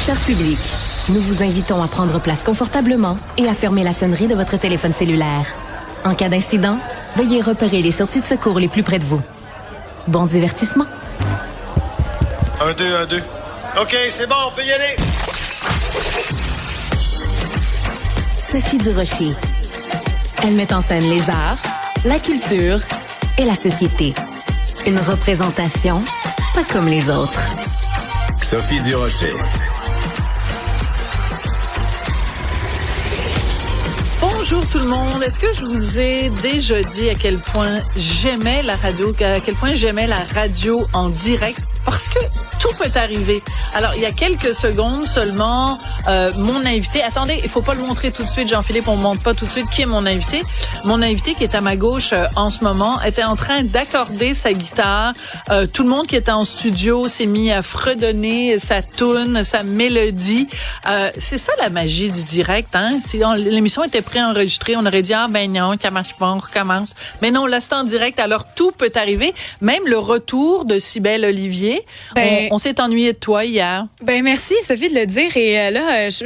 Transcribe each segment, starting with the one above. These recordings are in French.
Cher public, nous vous invitons à prendre place confortablement et à fermer la sonnerie de votre téléphone cellulaire. En cas d'incident, veuillez repérer les sorties de secours les plus près de vous. Bon divertissement. 1, 2, 1, 2. OK, c'est bon, on peut y aller. Sophie Durocher. Elle met en scène les arts, la culture et la société. Une représentation pas comme les autres. Sophie Durocher. Bonjour tout le monde. Est-ce que je vous ai déjà dit à quel point j'aimais la radio, en direct? Parce que tout peut arriver. Alors, il y a quelques secondes seulement, mon invité... Attendez, il faut pas le montrer tout de suite, Jean-Philippe, on ne montre pas tout de suite qui est mon invité. Mon invité, qui est à ma gauche en ce moment, était en train d'accorder sa guitare. Tout le monde qui était en studio s'est mis à fredonner sa toune, sa mélodie. C'est ça la magie du direct, hein? Si l'émission était préenregistrée, on aurait dit « Ah ben non, ça marche pas, on recommence. » Mais non, là, c'est en direct, alors tout peut arriver. Même le retour de Cybèle Olivier. On s'est ennuyé de toi hier. Ben merci, Sophie, de le dire. Et là, je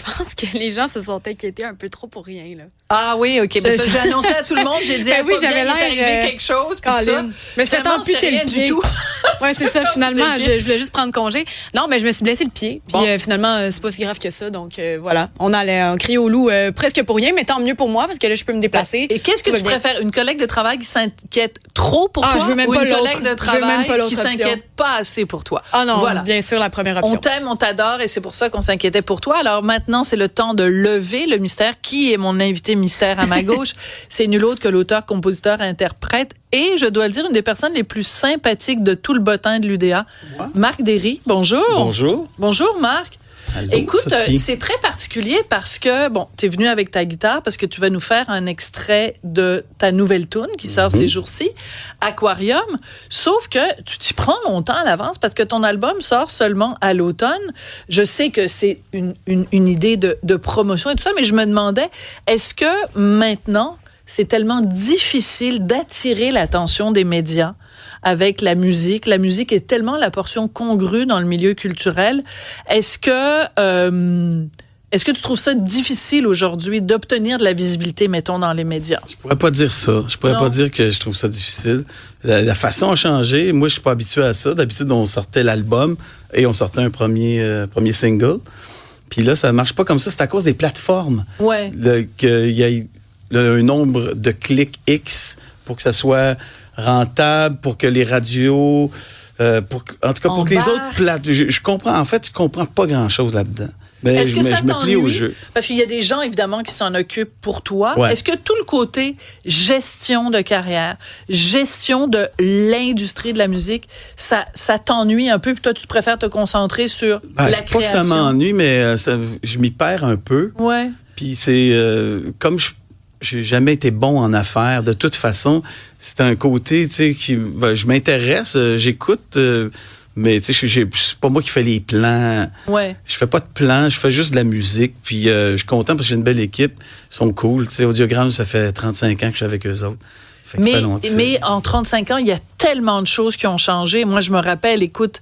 pense que les gens se sont inquiétés un peu trop pour rien. Là. Ah oui, OK. Parce que j'ai annoncé à tout le monde, j'ai dit, oui, j'avais l'air arrivé quelque chose, puis ça. Mais c'est tant amputé le pied. Oui, c'est ça, finalement. Je voulais juste prendre congé. Non, mais je me suis blessé le pied. Puis finalement, c'est pas si grave que ça. Donc voilà, on allait crier au loup presque pour rien, mais tant mieux pour moi, parce que là, je peux me déplacer. Et qu'est-ce que tu préfères? Une collègue de travail qui s'inquiète trop pour toi? Je veux même ou pas une collègue de travail qui option. S'inquiète pas assez pour toi? Ah non, voilà. Bien sûr, la première option. On t'aime, on t'adore, et c'est pour ça qu'on s'inquiétait pour toi. Alors maintenant, c'est le temps de lever le mystère. Qui est mon invité mystère à ma gauche? C'est nul autre que l'auteur, compositeur, interprète, et je dois le dire, une des personnes les plus sympathiques de tout le bottin de l'UDA. Ouais. Marc Derry, bonjour. Bonjour. Bonjour, Marc. Allô, écoute, Sophie. c'est très particulier parce que, tu es venu avec ta guitare parce que tu vas nous faire un extrait de ta nouvelle toune qui sort ces jours-ci, Aquarium. Sauf que tu t'y prends longtemps à l'avance parce que ton album sort seulement à l'automne. Je sais que c'est une idée de promotion et tout ça, mais je me demandais, est-ce que maintenant, c'est tellement difficile d'attirer l'attention des médias avec la musique? La musique est tellement la portion congrue dans le milieu culturel. Est-ce que tu trouves ça difficile aujourd'hui d'obtenir de la visibilité, mettons, dans les médias? Je pourrais pas dire ça. Je pourrais pas dire que je trouve ça difficile. La façon a changé. Moi, je suis pas habitué à ça. D'habitude, on sortait l'album et on sortait un premier single. Puis là, ça marche pas comme ça. C'est à cause des plateformes. Ouais. Qu'il y ait un nombre de clics X pour que ça soit rentable, pour que les radios, en tout cas pour que les autres plates. Je comprends, en fait, je comprends pas grand-chose là-dedans. Mais est-ce que ça je me plie au jeu. Parce qu'il y a des gens, évidemment, qui s'en occupent pour toi. Ouais. Est-ce que tout le côté gestion de carrière, gestion de l'industrie de la musique, ça t'ennuie un peu, puis toi, tu préfères te concentrer sur la création? C'est pas que ça m'ennuie, mais je m'y perds un peu. Ouais. Puis c'est comme j'ai jamais été bon en affaires. De toute façon, c'est un côté, tu sais, qui, je m'intéresse, j'écoute, mais tu sais, c'est pas moi qui fais les plans. Ouais. Je fais pas de plans, je fais juste de la musique. Puis je suis content parce que j'ai une belle équipe, ils sont cool. Tu sais, Audiogramme, ça fait 35 ans que je suis avec eux autres. Ça fait Mais en 35 ans, il y a tellement de choses qui ont changé. Moi, je me rappelle, écoute,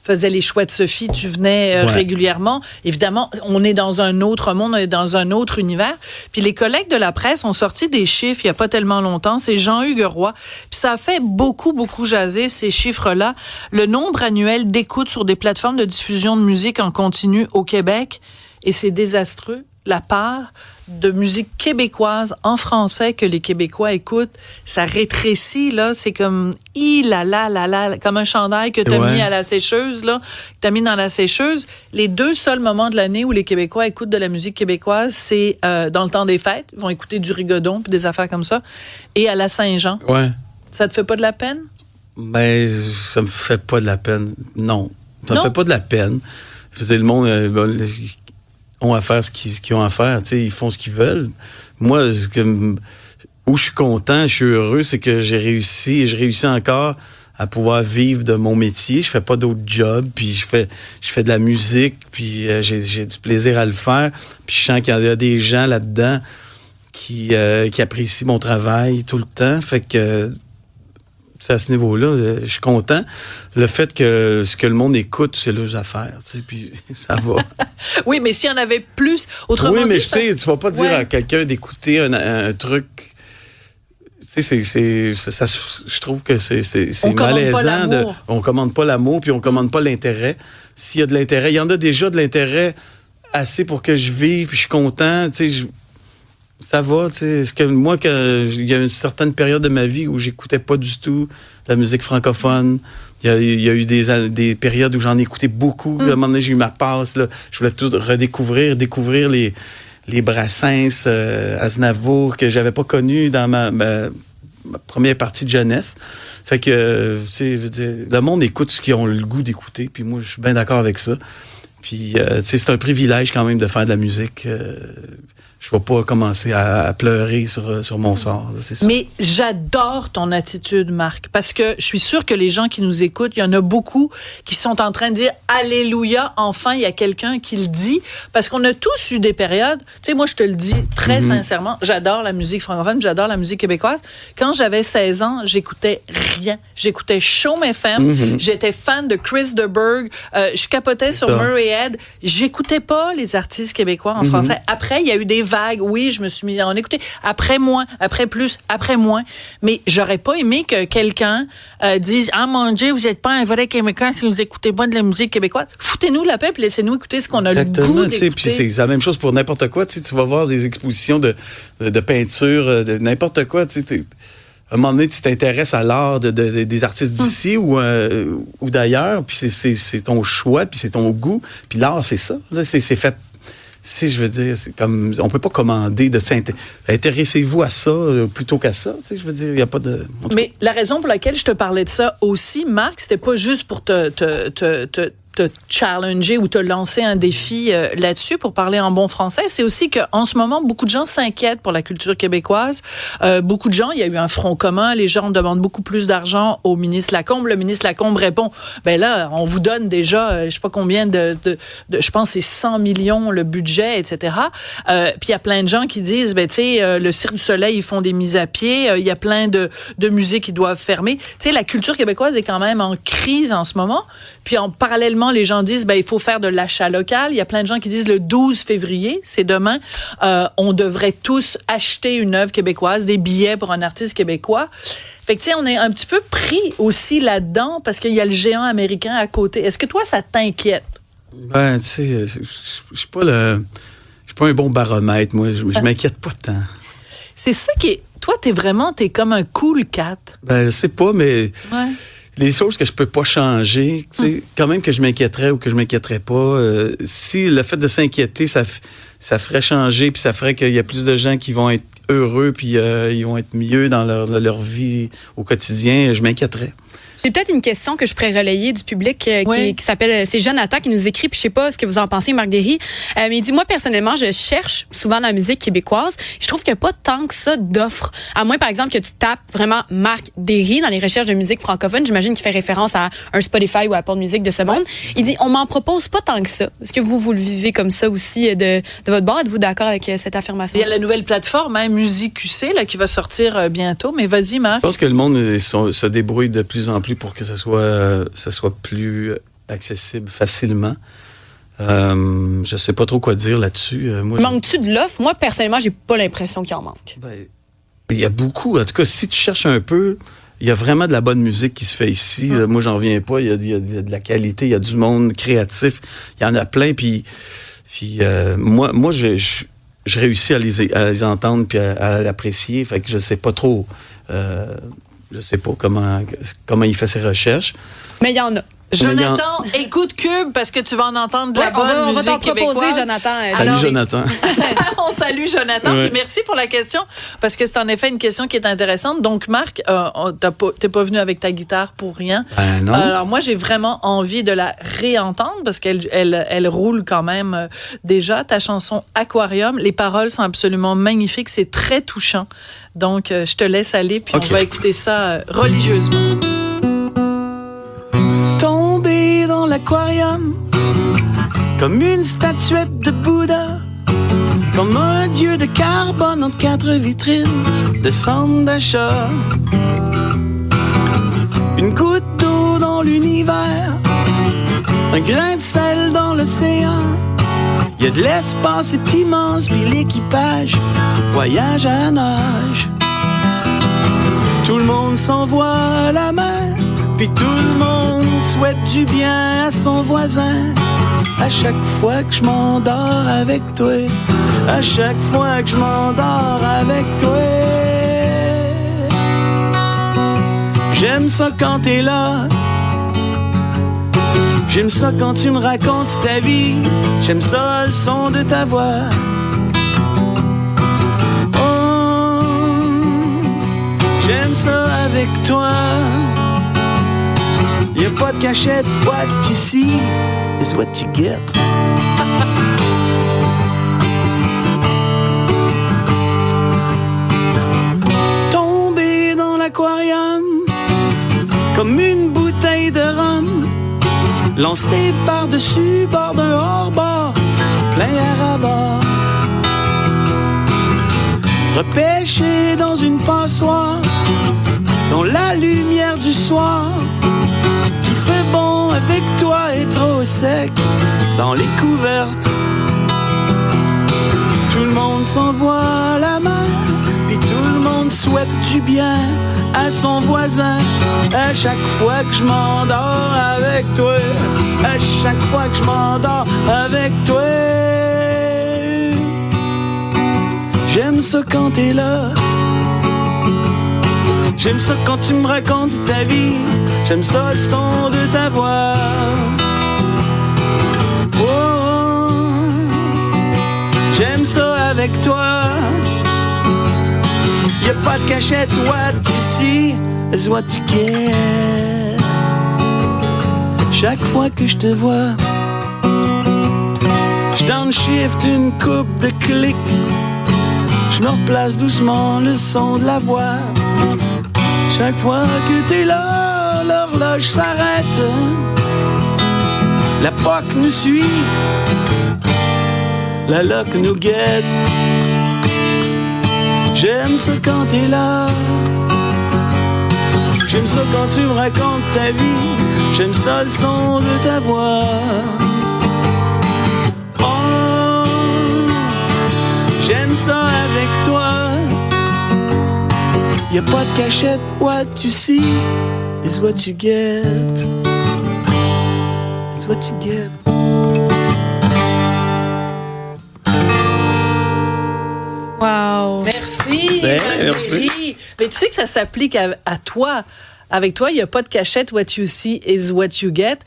faisais les choix de Sophie, tu venais régulièrement. Évidemment, on est dans un autre monde, on est dans un autre univers. Puis les collègues de la presse ont sorti des chiffres il n'y a pas tellement longtemps. C'est Jean-Hugues Roy. Puis ça a fait beaucoup, beaucoup jaser, ces chiffres-là. Le nombre annuel d'écoutes sur des plateformes de diffusion de musique en continu au Québec, et c'est désastreux. La part de musique québécoise en français que les Québécois écoutent, ça rétrécit, là. C'est comme, comme un chandail que t'as mis à la sécheuse, là. Que t'as mis dans la sécheuse. Les 2 seuls moments de l'année où les Québécois écoutent de la musique québécoise, c'est dans le temps des fêtes. Ils vont écouter du rigodon puis des affaires comme ça. Et à la Saint-Jean. Ouais. Ça te fait pas de la peine? Ben, ça me fait pas de la peine. Non. Ça me fait pas de la peine. Le monde... ont à faire ce qu'ils ont à faire, tu sais, ils font ce qu'ils veulent. Moi, où je suis content, je suis heureux, c'est que j'ai réussi, et je réussis encore à pouvoir vivre de mon métier. Je fais pas d'autres jobs, puis je fais de la musique, puis j'ai du plaisir à le faire. Puis je sens qu'il y a des gens là-dedans qui apprécient mon travail tout le temps. Fait que à ce niveau-là, je suis content. Le fait que ce que le monde écoute, c'est leurs affaires, tu sais, puis ça va. Oui, mais s'il y en avait plus, autrement oui, mais dit, tu vas pas dire à quelqu'un d'écouter un truc. Tu sais, je trouve que c'est malaisant. On commande pas l'amour, puis on commande pas l'intérêt. S'il y a de l'intérêt, il y en a déjà de l'intérêt assez pour que je vive, puis je suis content, tu sais, ça va, tu sais. Est-ce que moi, il y a une certaine période de ma vie où j'écoutais pas du tout la musique francophone. Il y a eu des périodes où j'en ai écouté beaucoup. À un moment donné, j'ai eu ma passe, là. Je voulais tout redécouvrir, découvrir les Brassens, Aznavour, que j'avais pas connu dans ma première partie de jeunesse. Fait que, tu sais, je veux dire, le monde écoute ce qu'ils ont le goût d'écouter, puis moi, je suis bien d'accord avec ça. Puis, tu sais, c'est un privilège quand même de faire de la musique. Je ne vais pas commencer à pleurer sur mon sort, là, c'est ça. Mais j'adore ton attitude, Marc, parce que je suis sûre que les gens qui nous écoutent, il y en a beaucoup qui sont en train de dire « Alléluia, enfin, il y a quelqu'un qui le dit », parce qu'on a tous eu des périodes, tu sais, moi, je te le dis très sincèrement, j'adore la musique francophone, j'adore la musique québécoise. Quand j'avais 16 ans, j'écoutais rien. J'écoutais Chaume FM, j'étais fan de Chris de Burgh, je capotais sur Murray Head, j'écoutais pas les artistes québécois en français. Après, il y a eu des vague. Oui, je me suis mis à en écouter. Après moins, après plus, après moins. Mais j'aurais pas aimé que quelqu'un dise « Ah mon Dieu, vous êtes pas un vrai Québécois si vous écoutez pas de la musique québécoise. Foutez-nous la paix puis laissez-nous écouter ce qu'on a le goût d'écouter. » Puis c'est la même chose pour n'importe quoi. Tu vas voir des expositions de peinture, de n'importe quoi. À un moment donné, tu t'intéresses à l'art des artistes d'ici ou d'ailleurs. Puis c'est ton choix, puis c'est ton goût. Puis l'art, c'est ça. Là, c'est fait. Si je veux dire, c'est comme on peut pas commander de intéressez-vous à ça plutôt qu'à ça. Tu sais, je veux dire, il y a pas de. Mais la raison pour laquelle je te parlais de ça aussi, Marc, c'était pas juste pour te challenger ou te lancer un défi là-dessus, pour parler en bon français. C'est aussi qu'en ce moment, beaucoup de gens s'inquiètent pour la culture québécoise. Beaucoup de gens, il y a eu un front commun, les gens demandent beaucoup plus d'argent au ministre Lacombe. Le ministre Lacombe répond, ben là, on vous donne déjà, je sais pas combien je pense c'est 100 millions le budget, etc. Puis il y a plein de gens qui disent, ben tu sais, le Cirque du Soleil, ils font des mises à pied, il y a plein de musées qui doivent fermer. Tu sais, la culture québécoise est quand même en crise en ce moment. Puis parallèlement, les gens disent, ben il faut faire de l'achat local. Il y a plein de gens qui disent le 12 février, c'est demain, on devrait tous acheter une œuvre québécoise, des billets pour un artiste québécois. Fait que tu sais, on est un petit peu pris aussi là-dedans parce qu'il y a le géant américain à côté. Est-ce que toi, ça t'inquiète? Ben, tu sais, je suis pas un bon baromètre, moi. Je m'inquiète pas tant. C'est ça qui est... Toi, t'es comme un cool cat. Ben, je sais pas, mais... Ouais. Les choses que je peux pas changer, tu sais, quand même que je m'inquiéterais ou que je m'inquiéterais pas, si le fait de s'inquiéter, ça ferait changer, puis ça ferait qu'il y a plus de gens qui vont être heureux, puis ils vont être mieux dans leur vie au quotidien, je m'inquiéterais. J'ai peut-être une question que je pourrais relayer du public qui s'appelle, c'est Jonathan qui nous écrit, puis je sais pas ce que vous en pensez, Marc Derry, mais il dit, moi, personnellement, je cherche souvent la musique québécoise. Je trouve qu'il n'y a pas tant que ça d'offres. À moins, par exemple, que tu tapes vraiment Marc Derry dans les recherches de musique francophone. J'imagine qu'il fait référence à un Spotify ou Apple Music de ce monde. Il dit, on m'en propose pas tant que ça. Est-ce que vous le vivez comme ça aussi de votre bord? Êtes-vous d'accord avec cette affirmation? Il y a la nouvelle plateforme, Musique QC, là, qui va sortir bientôt. Mais vas-y, Marc. Je pense que le monde se débrouille de plus en plus pour que ça soit plus accessible facilement. Je sais pas trop quoi dire là-dessus. Manques-tu de l'offre? Moi, personnellement, j'ai pas l'impression qu'il en manque. Ben, il y a beaucoup. En tout cas, si tu cherches un peu, il y a vraiment de la bonne musique qui se fait ici. Moi, j'en reviens pas. Il y a de la qualité, il y a du monde créatif. Il y en a plein. Puis moi, je réussis à les entendre puis à l'apprécier. Fait que je sais pas trop... je sais pas comment il fait ses recherches. Mais il y en a. Jonathan, écoute Cube parce que tu vas en entendre de la bonne musique québécoise. On va t'en proposer, Jonathan. Salut, Jonathan. On salue Jonathan. Ouais. Merci pour la question parce que c'est en effet une question qui est intéressante. Donc, Marc, t'es pas venu avec ta guitare pour rien. Non. Alors, moi, j'ai vraiment envie de la réentendre parce qu'elle roule quand même déjà. Ta chanson Aquarium, les paroles sont absolument magnifiques. C'est très touchant. Donc, je te laisse aller puis on va écouter ça religieusement. L'aquarium, comme une statuette de Bouddha, comme un dieu de carbone entre 4 vitrines de centre d'achat. une goutte d'eau dans l'univers, un grain de sel dans l'océan. Il y a de l'espace, c'est immense, puis l'équipage voyage à nage. Tout le monde s'envoie la main, puis tout le monde souhaite du bien à son voisin. À chaque fois que je m'endors avec toi, à chaque fois que je m'endors avec toi. J'aime ça quand t'es là, j'aime ça quand tu me racontes ta vie, j'aime ça le son de ta voix. Oh, j'aime ça avec toi. Y'a pas de cachette, what you see is what you get. Tomber dans l'aquarium comme une bouteille de rhum, lancé par-dessus bord d'un hors-bord, plein air à bord. Repêché dans une passoire, dans la lumière du soir, qui fait bon avec toi et trop sec dans les couvertes. Tout le monde s'envoie la main, puis tout le monde souhaite du bien à son voisin. À chaque fois que je m'endors avec toi, à chaque fois que je m'endors avec toi. J'aime ça quand t'es là, j'aime ça quand tu me racontes ta vie, j'aime ça le son de ta voix. Oh, j'aime ça avec toi. Y'a pas de cachette, what you see is what you get. Chaque fois que je te vois, je downshift une coupe de clics, je me replace doucement le son de la voix. Chaque fois que t'es là, l'horloge s'arrête, la POC nous suit, la loc nous guette. J'aime ça quand t'es là, j'aime ça quand tu me racontes ta vie, j'aime ça le son de ta voix. Oh, j'aime ça avec toi. Y'a pas de cachette, what you see is what you get. Is what you get. Wow. Merci. Merci. Mais tu sais que ça s'applique à toi. Avec toi, il n'y a pas de cachette. What you see is what you get.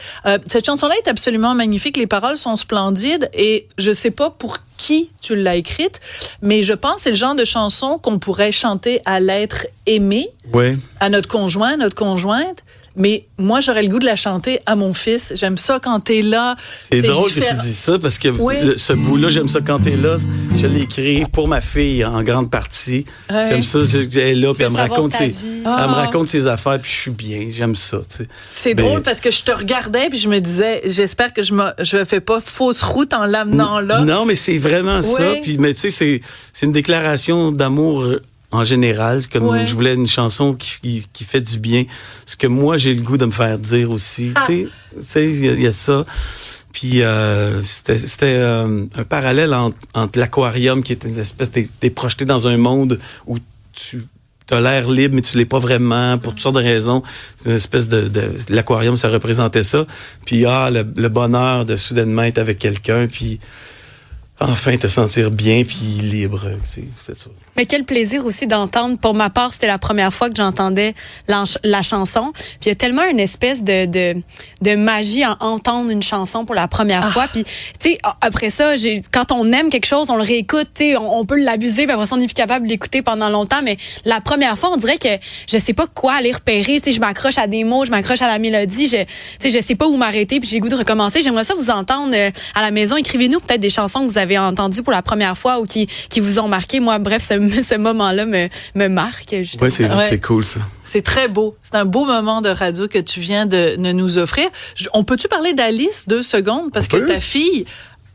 Cette chanson-là est absolument magnifique. Les paroles sont splendides et je sais pas pour qui tu l'as écrite, mais je pense que c'est le genre de chanson qu'on pourrait chanter à l'être aimé, Ouais. à notre conjoint, notre conjointe. Mais moi, j'aurais le goût de la chanter à mon fils. J'aime ça quand t'es là. C'est drôle différent. que tu dises ça parce que Oui. ce bout-là, j'aime ça quand t'es là. Je l'ai écrit pour ma fille en grande partie. Ouais. J'aime ça, elle est là, puis elle me savoir raconte ta ses, vie. elle me raconte ses affaires, puis je suis bien. J'aime ça, tu sais. C'est Ben, drôle parce que je te regardais puis je me disais, j'espère que je fais pas fausse route en l'amenant là. Non, mais c'est vraiment ça. Oui. Puis, mais tu sais, c'est une déclaration d'amour en général. C'est comme Ouais. je voulais une chanson qui fait du bien. Ce que moi, j'ai le goût de me faire dire aussi. Tu sais, il y a ça. Puis c'était un parallèle entre l'aquarium, qui est une espèce... T'es projeté dans un monde où tu as l'air libre, mais tu l'es pas vraiment, pour toutes sortes de raisons. C'est une espèce l'aquarium, ça représentait ça. Puis le bonheur de soudainement être avec quelqu'un, puis enfin te sentir bien, puis libre. C'est ça. Mais quel plaisir aussi d'entendre. Pour ma part, c'était la première fois que j'entendais la chanson. Puis il y a tellement une espèce de magie à entendre une chanson pour la première fois. Puis, tu sais, après ça, quand on aime quelque chose, on le réécoute, tu sais, on peut l'abuser, puis après ça, on n'est plus capable de l'écouter pendant longtemps. Mais la première fois, on dirait que je sais pas quoi aller repérer. Tu sais, je m'accroche à des mots, je m'accroche à la mélodie. Tu sais, je sais pas où m'arrêter, puis j'ai le goût de recommencer. J'aimerais ça vous entendre à la maison. Écrivez-nous peut-être des chansons que vous avez entendues pour la première fois ou qui vous ont marqué. Moi, bref, ce moment-là me marque. Oui, c'est cool, ça. C'est très beau. C'est un beau moment de radio que tu viens de nous offrir. On peut-tu parler d'Alice 2 secondes? Parce que ta fille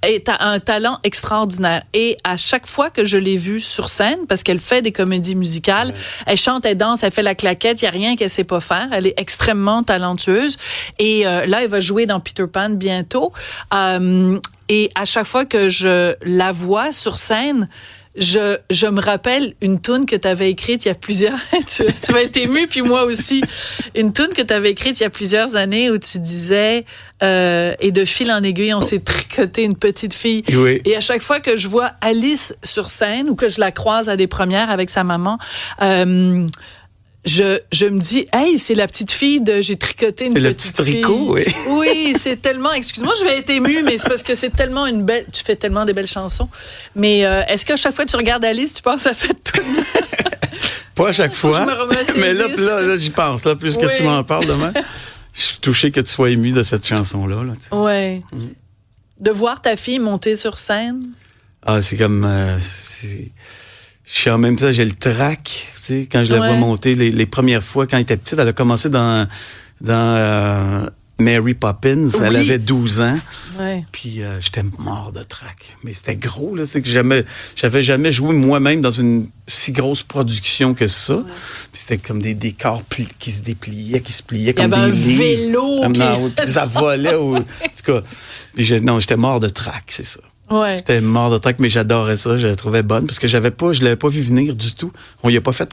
a un talent extraordinaire. Et à chaque fois que je l'ai vue sur scène, parce qu'elle fait des comédies musicales, elle chante, elle danse, elle fait la claquette, il n'y a rien qu'elle ne sait pas faire. Elle est extrêmement talentueuse. Et là, elle va jouer dans Peter Pan bientôt. Et à chaque fois que je la vois sur scène, je me rappelle une toune que tu avais écrite il y a plusieurs... tu vas être ému, puis moi aussi. Une toune que tu avais écrite il y a plusieurs années où tu disais et de fil en aiguille, on s'est tricoté une petite fille. Oui. Et à chaque fois que je vois Alice sur scène ou que je la croise à des premières avec sa maman... Je me dis, hey, c'est la petite fille de j'ai tricoté une petite fille. C'est le petit tricot, oui. Oui, c'est tellement, excuse-moi, je vais être émue, mais c'est parce que c'est tellement tu fais tellement des belles chansons. Mais est-ce qu'à chaque fois que tu regardes Alice, tu penses à cette tune? Pas à chaque fois. Je me remets mais là, j'y pense, là, plus que tu m'en parles demain. Je suis touché que tu sois ému de cette chanson-là. Oui. De voir ta fille monter sur scène. Ah, c'est comme... Je suis en même temps, j'ai le trac, tu sais, quand je la vois monter les premières fois, quand elle était petite, elle a commencé dans Mary Poppins, elle avait 12 ans, puis j'étais mort de trac. Mais c'était gros, là, c'est que j'avais jamais joué moi-même dans une si grosse production que ça. Ouais. Puis c'était comme des décors qui se dépliaient, qui se pliaient comme des livres. Il y avait un vélo. Ça volait, en tout cas. Puis j'étais mort de trac, c'est ça. Ouais. J'étais mort de trac, mais j'adorais ça. Je la trouvais bonne parce que je l'avais pas vu venir du tout. On y a pas fait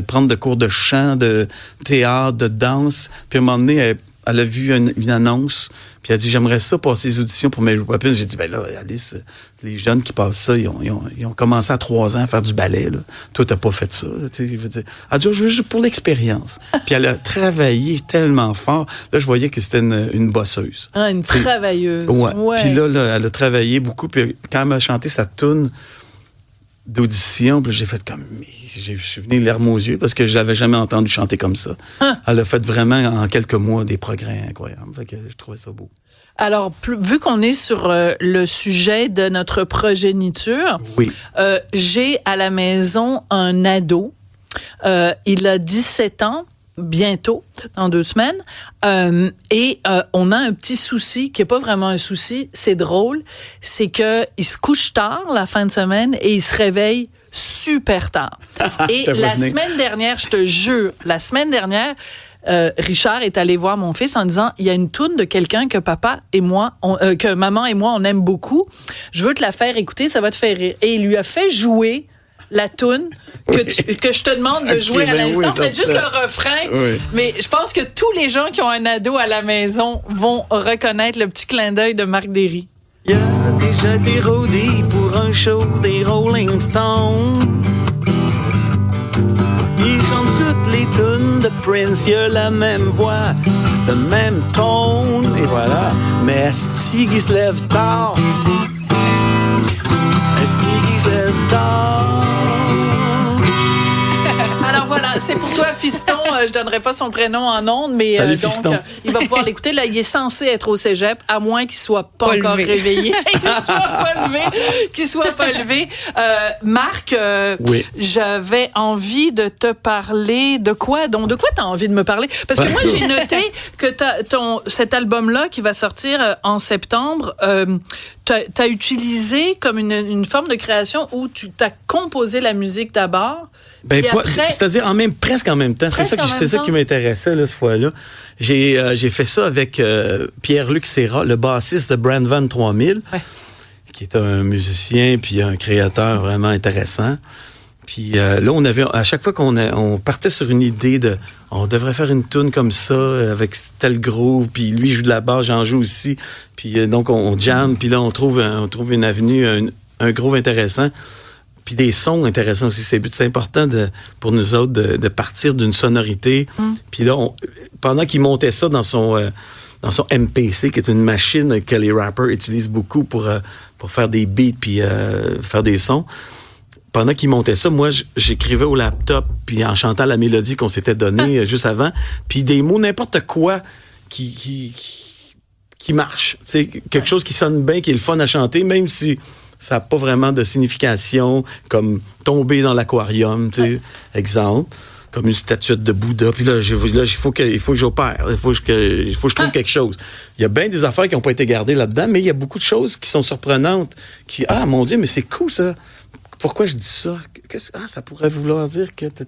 prendre de cours de chant, de théâtre, de danse. Puis à un moment donné, elle a vu une annonce. Puis elle a dit, j'aimerais ça passer les auditions pour Mary Poppins. J'ai dit, ben là, Alice, les jeunes qui passent ça, ils ont commencé à 3 ans à faire du ballet. Là. Toi, t'as pas fait ça. Je veux dire. Elle a dit, je veux juste pour l'expérience. Puis elle a travaillé tellement fort. Là, je voyais que c'était une bosseuse. Ah, une travailleuse. Ouais. Puis là, elle a travaillé beaucoup. Puis quand elle m'a chanté sa toune d'audition, puis j'ai fait comme... Je suis venu les larmes aux yeux parce que je l'avais jamais entendu chanter comme ça. Elle a fait vraiment, en quelques mois, des progrès incroyables. Fait que je trouvais ça beau. Alors, vu qu'on est sur le sujet de notre progéniture, j'ai à la maison un ado. Il a 17 ans. Bientôt, dans 2 semaines. Et on a un petit souci, qui n'est pas vraiment un souci, c'est drôle, c'est qu'il se couche tard la fin de semaine et il se réveille super tard. Et la semaine dernière, je te jure, Richard est allé voir mon fils en disant, il y a une toune de quelqu'un que papa et moi, que maman et moi, on aime beaucoup. Je veux te la faire écouter, ça va te faire rire. Et il lui a fait jouer la toune que je te demande de jouer à l'instant. C'est juste le refrain. Oui. Mais je pense que tous les gens qui ont un ado à la maison vont reconnaître le petit clin d'œil de Marc Derry. Il y a déjà des roadies pour un show des Rolling Stones. Ils chantent toutes les tunes de Prince. Il y a la même voix, le même ton. Et voilà. Mais asti qui se lève tard. Asti qui se lève tard. Alors voilà, c'est pour toi, Fiston. Je donnerai pas son prénom en ondes, mais salut, donc Fiston. Il va pouvoir l'écouter. Là, il est censé être au cégep, à moins qu'il soit pas encore réveillé, qu'il soit pas levé. Marc, oui. J'avais envie de te parler de quoi? Donc, de quoi t'as envie de me parler? Parce que moi, j'ai noté que cet album-là qui va sortir en septembre, t'as utilisé comme une forme de création où tu t'as composé la musique d'abord. Ben, c'est-à-dire presque en même temps. C'est ça qui m'intéressait là, cette fois-là. J'ai fait ça avec Pierre-Luc Serra, le bassiste de Brand Van 3000, qui est un musicien puis un créateur vraiment intéressant. Puis là, à chaque fois qu'on partait sur une idée on devrait faire une tune comme ça avec tel groove, puis lui joue de la basse, j'en joue aussi. Puis donc on jamme, puis là on trouve une avenue, un groove intéressant. Puis des sons intéressants aussi. C'est important pour nous autres de partir d'une sonorité. Puis là, pendant qu'il montait ça dans son MPC, qui est une machine que les rappers utilisent beaucoup pour faire des beats puis faire des sons, pendant qu'il montait ça, moi, j'écrivais au laptop puis en chantant la mélodie qu'on s'était donnée juste avant. Puis des mots, n'importe quoi qui marche. Tu sais, quelque chose qui sonne bien, qui est le fun à chanter, même si ça n'a pas vraiment de signification, comme tomber dans l'aquarium, tu sais, exemple. comme une statuette de Bouddha. Puis là, il faut que j'opère. Il faut que je trouve quelque chose. Il y a bien des affaires qui n'ont pas été gardées là-dedans, mais il y a beaucoup de choses qui sont surprenantes. Mon Dieu, mais c'est cool, ça. Pourquoi je dis ça? Ça pourrait vouloir dire que... Tu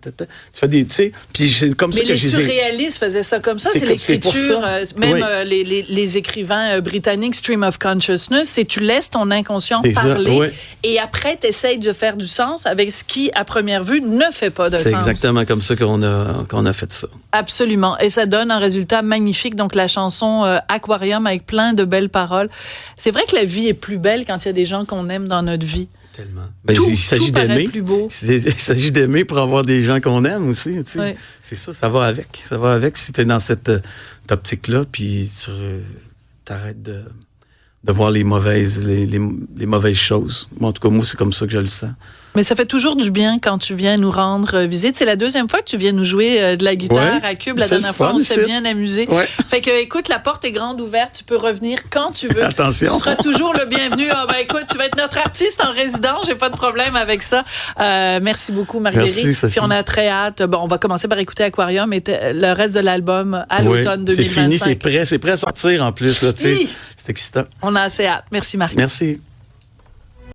fais des... Tu sais, puis c'est comme ça que les surréalistes faisaient ça comme ça. C'est l'écriture. Même les écrivains britanniques, Stream of Consciousness, c'est tu laisses ton inconscient parler et après, tu essayes de faire du sens avec ce qui, à première vue, ne fait pas de sens. C'est exactement comme ça qu'on a fait ça. Absolument. Et ça donne un résultat magnifique. Donc, la chanson Aquarium avec plein de belles paroles. C'est vrai que la vie est plus belle quand il y a des gens qu'on aime dans notre vie. Tellement. Il s'agit d'aimer. Il s'agit d'aimer pour avoir des gens qu'on aime aussi. Tu sais. Oui. C'est ça va avec. Ça va avec si tu es dans cette optique-là, puis tu t'arrêtes de voir les mauvaises choses. Moi, en tout cas, moi, c'est comme ça que je le sens. Mais ça fait toujours du bien quand tu viens nous rendre visite. C'est la deuxième fois que tu viens nous jouer de la guitare à Cube. La dernière fois, on s'est bien amusé. Ouais. Fait que, écoute, la porte est grande ouverte. Tu peux revenir quand tu veux. Attention. Tu seras toujours le bienvenu. Écoute, tu vas être notre artiste en résidence. J'ai pas de problème avec ça. Merci beaucoup, Marguerite. Merci, Sophie. Puis on a très hâte. Bon, on va commencer par écouter Aquarium et le reste de l'album à l'automne 2025. C'est fini, c'est prêt à sortir en plus. Là, c'est excitant. On a assez hâte. Merci, Marc. Merci.